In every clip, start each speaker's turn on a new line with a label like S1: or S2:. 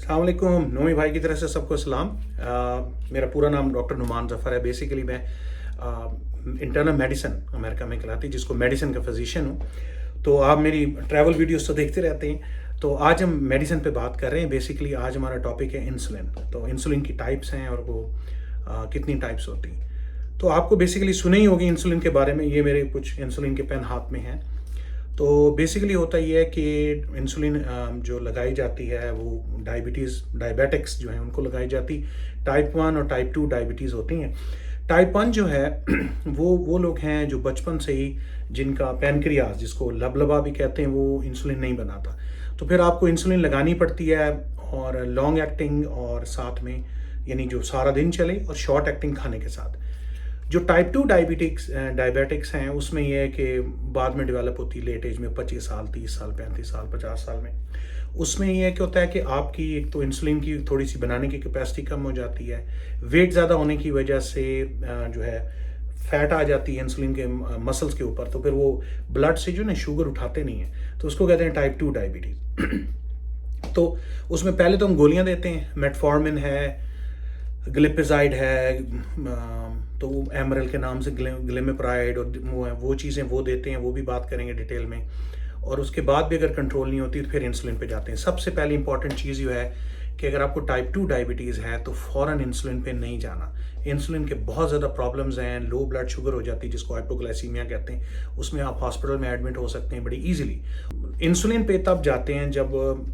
S1: अस्सलाम वालेकुम। नोमी भाई की तरफ से सबको सलाम। मेरा पूरा नाम डॉक्टर नुमान ज़फ़र है। बेसिकली मैं इंटरनल मेडिसिन अमेरिका में कराती, जिसको मेडिसिन का फिजिशियन हूँ। तो आप मेरी ट्रैवल वीडियोस तो देखते रहते हैं। तो आज हम मेडिसिन पे बात कर रहे हैं। बेसिकली आज हमारा टॉपिक है इंसुलिन। तो इंसुलिन की टाइप्स हैं और वो कितनी टाइप्स होती हैं। तो आपको बेसिकली सुने ही होगी इंसुलिन के बारे में। ये मेरे कुछ इंसुलिन के पेन हाथ में हैं। तो बेसिकली होता ये है कि इंसुलिन जो लगाई जाती है वो डायबिटिक्स जो हैं उनको लगाई जाती। टाइप 1 और टाइप 2 डायबिटीज़ होती हैं। टाइप 1 जो है वो लोग हैं जो बचपन से ही जिनका पैनक्रियाज, जिसको लबलबा भी कहते हैं, वो इंसुलिन नहीं बनाता। तो फिर आपको इंसुलिन लगानी पड़ती है, और लॉन्ग एक्टिंग और साथ में यानी जो सारा दिन चले, और शॉर्ट एक्टिंग खाने के साथ। जो टाइप 2 डायबिटिक्स हैं उसमें यह है कि बाद में डेवलप होती है लेट एज में, 25 साल, 30 साल, 35 साल, 50 साल में। उसमें यह क्या होता है कि आपकी एक तो इंसुलिन की थोड़ी सी बनाने की कैपेसिटी कम हो जाती है। वेट ज़्यादा होने की वजह से जो है फैट आ जाती है इंसुलिन के मसल्स के ऊपर। तो फिर वो ब्लड से जो ना शुगर उठाते नहीं है, तो उसको कहते हैं टाइप 2 डायबिटीज़। तो उसमें पहले तो हम गोलियां देते हैं। मेटफॉर्मिन है, ग्लिपिजाइड है, तो एमरल के नाम से ग्लिमिप्राइड, और वो चीज़ें वो देते हैं, वो भी बात करेंगे डिटेल में। और उसके बाद भी अगर कंट्रोल नहीं होती तो फिर इंसुलिन पे जाते हैं। सबसे पहली इंपॉर्टेंट चीज़ ये है कि अगर आपको टाइप 2 डायबिटीज़ है तो फ़ौरन इंसुलिन पे नहीं जाना। इंसुलिन के बहुत ज़्यादा प्रॉब्लम्स हैं। लो ब्लड शुगर हो जाती है, जिसको हाइपोग्लाइसीमिया कहते हैं। उसमें आप हॉस्पिटल में एडमिट हो सकते हैं बड़ी ईजिली। इंसुलिन पे तब जाते हैं जब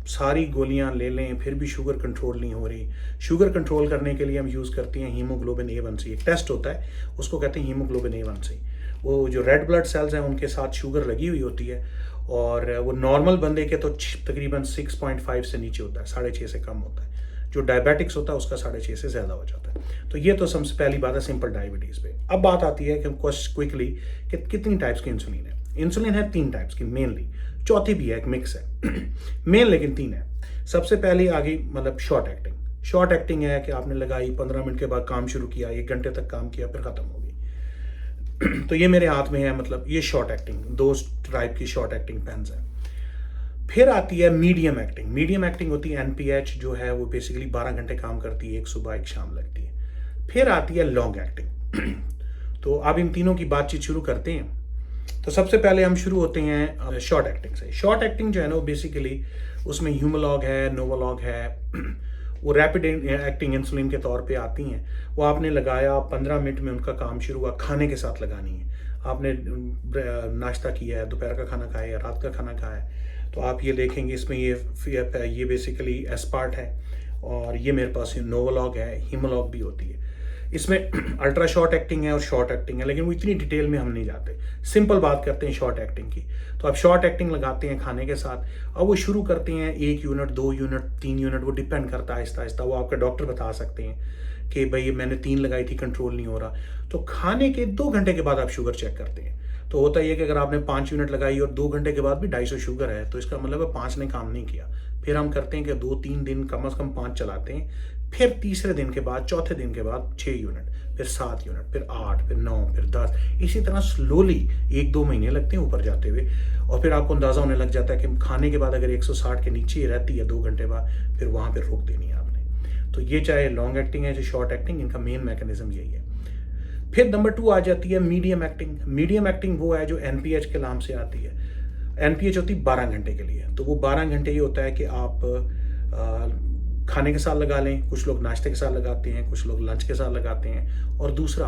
S1: सारी गोलियां ले लें फिर भी शुगर कंट्रोल नहीं हो रही। शुगर कंट्रोल करने के लिए हम यूज़ करते हैं हीमोग्लोबिन A1C। एक टेस्ट होता है, उसको कहते हैं हीमोग्लोबिन A1C। वो जो रेड ब्लड सेल्स हैं उनके साथ शुगर लगी हुई होती है, और वो नॉर्मल बंदे के तो तकरीबन 6.5 से नीचे होता है, 6.5 से कम होता है। जो डायबिटिक्स होता है उसका 6.5 से ज़्यादा हो जाता है। तो ये तो सबसे पहली बात है सिंपल डायबिटीज़ पे। अब बात आती है कि क्विकली कि कितनी टाइप्स की इंसुलिन है। इंसुलिन है 3 टाइप्स की मेनली, चौथी भी है, एक मिक्स है मेन लेकिन 3 है। सबसे पहली आ गई मतलब शॉर्ट एक्टिंग। शॉर्ट एक्टिंग है कि आपने लगाई, 15 मिनट के बाद काम शुरू किया, 1 घंटे तक काम किया, फिर ख़त्म हो गई। तो ये मेरे हाथ में है, मतलब ये शॉर्ट एक्टिंग, 2 टाइप की शॉर्ट एक्टिंग पेन्स हैं। फिर आती है मीडियम एक्टिंग। मीडियम एक्टिंग होती है NPH जो है, वो बेसिकली 12 घंटे काम करती है, एक सुबह एक शाम लगती है। फिर आती है लॉन्ग एक्टिंग। तो अब इन तीनों की बातचीत शुरू करते हैं। तो सबसे पहले हम शुरू होते हैं शॉर्ट एक्टिंग से। शॉर्ट एक्टिंग जो है ना, वो बेसिकली उसमें ह्यूमोलॉग है, नोवोलॉग है। वो रैपिड एक्टिंग इंसुलिन के तौर पे आती हैं। वो आपने लगाया, 15 मिनट में उनका काम शुरू हुआ। खाने के साथ लगानी है। आपने नाश्ता किया है, दोपहर का खाना खाया है, रात का खाना खाया है, तो आप ये देखेंगे इसमें ये बेसिकली एस्पार्ट है, और ये मेरे पास नोवोलॉग है, हीमोलॉग भी होती है। इसमें अल्ट्रा शॉर्ट एक्टिंग है और शॉर्ट एक्टिंग है, लेकिन वो इतनी डिटेल में हम नहीं जाते। सिंपल बात करते हैं शॉर्ट एक्टिंग की। तो आप शॉर्ट एक्टिंग लगाते हैं खाने के साथ, और वो शुरू करते हैं 1 यूनिट, 2 यूनिट, 3 यूनिट, वो डिपेंड करता है आहिस्ता आहिस्ता। वो आपका डॉक्टर बता सकते हैं कि भाई मैंने 3 लगाई थी, कंट्रोल नहीं हो रहा। तो खाने के 2 घंटे के बाद आप शुगर चेक करते हैं। तो होता है कि अगर आपने 5 यूनिट लगाई और 2 घंटे के बाद भी 250 शुगर है, तो इसका मतलब है 5 ने काम नहीं किया। फिर हम करते हैं कि 2-3 दिन कम से कम 5 चलाते हैं। फिर तीसरे दिन के बाद, चौथे दिन के बाद 6 यूनिट, फिर 7 यूनिट, फिर 8, फिर 9, फिर 10। इसी तरह स्लोली 1-2 महीने लगते हैं ऊपर जाते हुए, और फिर आपको अंदाज़ा होने लग जाता है कि खाने के बाद अगर 160 के नीचे ही रहती है 2 घंटे बाद, फिर वहाँ पर रोक देनी है आपने। तो ये चाहे लॉन्ग एक्टिंग है, चाहे शॉर्ट एक्टिंग, इनका मेन मैकेनिज्म यही है। फिर नंबर 2 आ जाती है मीडियम एक्टिंग। मीडियम एक्टिंग वो है जो NPH के नाम से आती है। NPH होती है 12 घंटे के लिए। तो वो 12 घंटे ये होता है कि आप खाने के साथ लगा लें, कुछ लोग नाश्ते के साथ लगाते हैं, कुछ लोग लंच के साथ लगाते हैं, और दूसरा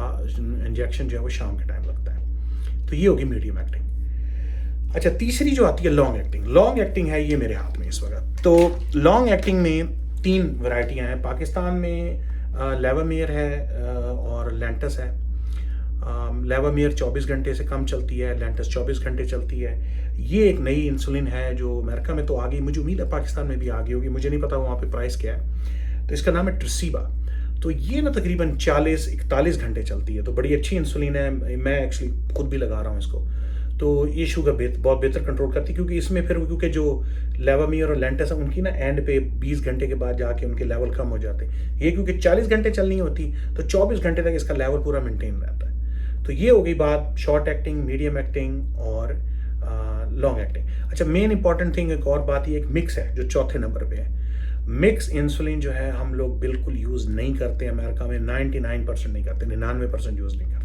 S1: इंजेक्शन जो है वो शाम के टाइम लगता है। तो ये होगी मीडियम एक्टिंग। अच्छा, तीसरी जो आती है लॉन्ग एक्टिंग। लॉन्ग एक्टिंग है ये मेरे हाथ में इस वक्त। तो लॉन्ग एक्टिंग में 3 वैरायटियाँ हैं। पाकिस्तान में लेवामेयर है और लेंटस है। लेवामेयर 24 घंटे से कम चलती है, लेंटस 24 घंटे चलती है। ये एक नई इंसुलिन है जो अमेरिका में तो आ गई, मुझे उम्मीद है पाकिस्तान में भी आ गई होगी, मुझे नहीं पता वहाँ पे प्राइस क्या है। तो इसका नाम है ट्रिसीबा। तो ये ना तकरीबन 40-41 घंटे चलती है। तो बड़ी अच्छी इंसुलिन है, मैं एक्चुअली खुद भी लगा रहा हूँ इसको। तो ये शुगर बहुत बेहतर कंट्रोल करती है, क्योंकि इसमें फिर क्योंकि जो लेवामियर और लेंटस है उनकी ना एंड पे 20 घंटे के बाद जाके उनके लेवल कम हो जाते हैं। ये क्योंकि 40 घंटे चलनी होती, तो 24 घंटे तक इसका लेवल पूरा मेंटेन रहता है। तो ये हो गई बात शॉर्ट एक्टिंग, मीडियम एक्टिंग और लॉन्ग एक्टिंग। अच्छा, मेन इंपॉर्टेंट थिंग एक और बात, ये एक मिक्स है जो चौथे नंबर पे है। मिक्स इंसुलिन जो है हम लोग बिल्कुल यूज़ नहीं करते, अमेरिका में 99% नहीं करते, 99% यूज़ नहीं करते।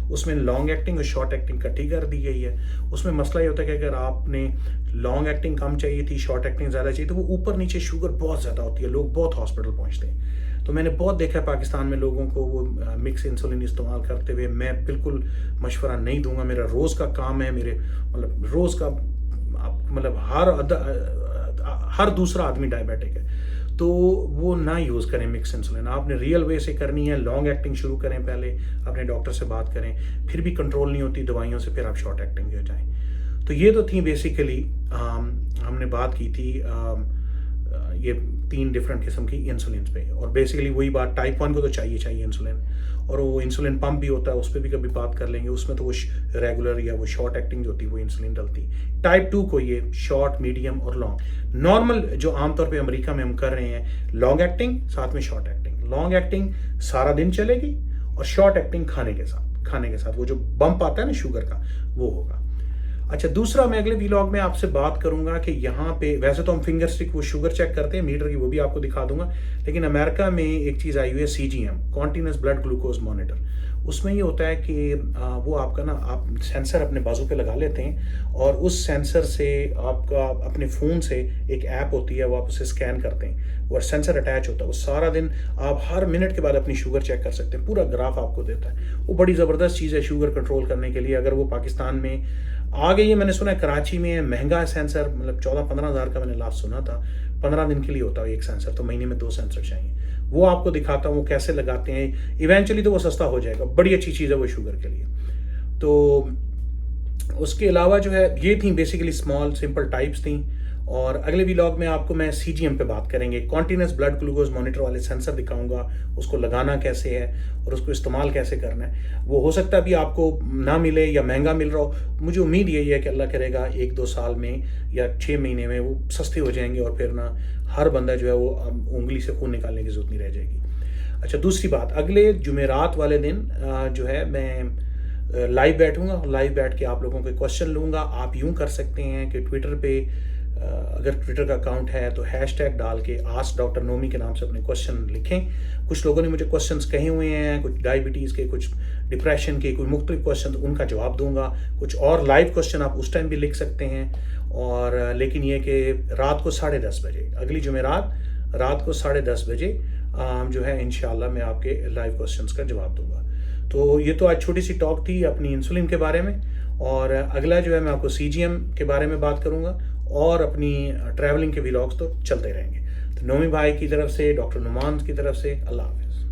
S1: उसमें लॉन्ग एक्टिंग और शॉर्ट एक्टिंग इकट्ठी कर दी गई है। उसमें मसला ये होता है कि अगर आपने लॉन्ग एक्टिंग कम चाहिए थी, शॉर्ट एक्टिंग ज़्यादा चाहिए, तो वो ऊपर नीचे शुगर बहुत ज़्यादा होती है, लोग बहुत हॉस्पिटल पहुँचते हैं। तो मैंने बहुत देखा है पाकिस्तान में लोगों को वो मिक्स इंसुलिन इस्तेमाल करते हुए। मैं बिल्कुल मशवरा नहीं दूंगा, मेरा रोज़ का काम है, मेरे मतलब रोज़ का मतलब हर दूसरा आदमी डायबिटिक है, तो वो ना यूज़ करें मिक्स इंसुलिन। आपने रियल वे से करनी है, लॉन्ग एक्टिंग शुरू करें, पहले अपने डॉक्टर से बात करें, फिर भी कंट्रोल नहीं होती दवाइयों से, फिर आप शॉर्ट एक्टिंग हो जाएं। तो ये तो थी बेसिकली हमने बात की थी ये 3 डिफरेंट किस्म की इंसुलिन पे, और बेसिकली वही बात, टाइप 1 को तो चाहिए इंसुलिन, और वो इंसुलिन पंप भी होता है, उस पर भी कभी बात कर लेंगे। उसमें तो वो रेगुलर या वो शॉर्ट एक्टिंग जो होती है वो इंसुलिन डलती। टाइप 2 को ये शॉर्ट, मीडियम और लॉन्ग। नॉर्मल जो आमतौर पे अमेरिका में हम कर रहे हैं, लॉन्ग एक्टिंग साथ में शॉर्ट एक्टिंग। लॉन्ग एक्टिंग सारा दिन चलेगी और शॉर्ट एक्टिंग खाने के साथ वो जो बम्प आता है ना शुगर का, वो होगा। अच्छा, दूसरा मैं अगले व्लॉग में आपसे बात करूंगा कि यहाँ पे वैसे तो हम फिंगर स्टिक वो शुगर चेक करते हैं मीटर की, वो भी आपको दिखा दूंगा, लेकिन अमेरिका में एक चीज़ आई हुई है CGM, continuous blood glucose monitor. उसमें ये होता है कि वो आपका ना, आप सेंसर अपने बाजू पे लगा लेते हैं और उस सेंसर से आपका अपने फ़ोन से एक ऐप होती है, वो आप उसे स्कैन करते हैं, वो सेंसर अटैच होता है, वो सारा दिन आप हर मिनट के बाद अपनी शुगर चेक कर सकते हैं, पूरा ग्राफ आपको देता है। वो बड़ी ज़बरदस्त चीज़ है शुगर कंट्रोल करने के लिए। अगर वो पाकिस्तान में आ गई है, मैंने सुना है कराची में है, महंगा है सेंसर, मतलब 14-15 हज़ार का मैंने लास्ट सुना था। 15 दिन के लिए होता है एक सेंसर, तो महीने में 2 सेंसर चाहिए। वो आपको दिखाता हूँ वो कैसे लगाते हैं। इवेंचुअली तो वो सस्ता हो जाएगा, बड़ी अच्छी चीज़ है वो शुगर के लिए। तो उसके अलावा जो है ये थी बेसिकली स्मॉल सिंपल टाइप्स थी, और अगले व्लॉग में आपको मैं CGM पे बात करेंगे, कॉन्टिन्यूस ब्लड ग्लूकोज मॉनिटर वाले सेंसर दिखाऊंगा, उसको लगाना कैसे है और उसको इस्तेमाल कैसे करना है। वो हो सकता है अभी आपको ना मिले या महंगा मिल रहा हो, मुझे उम्मीद यही है कि अल्लाह करेगा 1-2 साल में या 6 महीने में वो सस्ते हो जाएंगे, और फिर ना हर बंदा जो है वो उंगली से खून निकालने की जरूरत नहीं रह जाएगी। अच्छा, दूसरी बात, अगले जुमेरात वाले दिन जो है मैं लाइव बैठूंगा, लाइव बैठ के आप लोगों के क्वेश्चन लूँगा। आप यूँ कर सकते हैं कि ट्विटर पे, अगर ट्विटर का अकाउंट है तो हैशटैग डाल के आस्क डॉक्टर नोमी के नाम से अपने क्वेश्चन लिखें। कुछ लोगों ने मुझे क्वेश्चंस कहे हुए हैं, कुछ डायबिटीज़ के, कुछ डिप्रेशन के, कोई मुख्तलिफ क्वेश्चन, तो उनका जवाब दूंगा। कुछ और लाइव क्वेश्चन आप उस टाइम भी लिख सकते हैं। और लेकिन ये कि रात को 10:30 बजे, अगली जुमेरात रात को 10:30 बजे जो है इंशाल्लाह मैं आपके लाइव क्वेश्चंस का जवाब दूंगा। तो ये तो आज छोटी सी टॉक थी अपनी इंसुलिन के बारे में, और अगला जो है मैं आपको CGM के बारे में बात करूंगा, और अपनी ट्रैवलिंग के व्लॉग्स तो चलते रहेंगे। तो नोमी भाई की तरफ से, डॉक्टर नुमान की तरफ से, अल्लाह हाफ़िज़।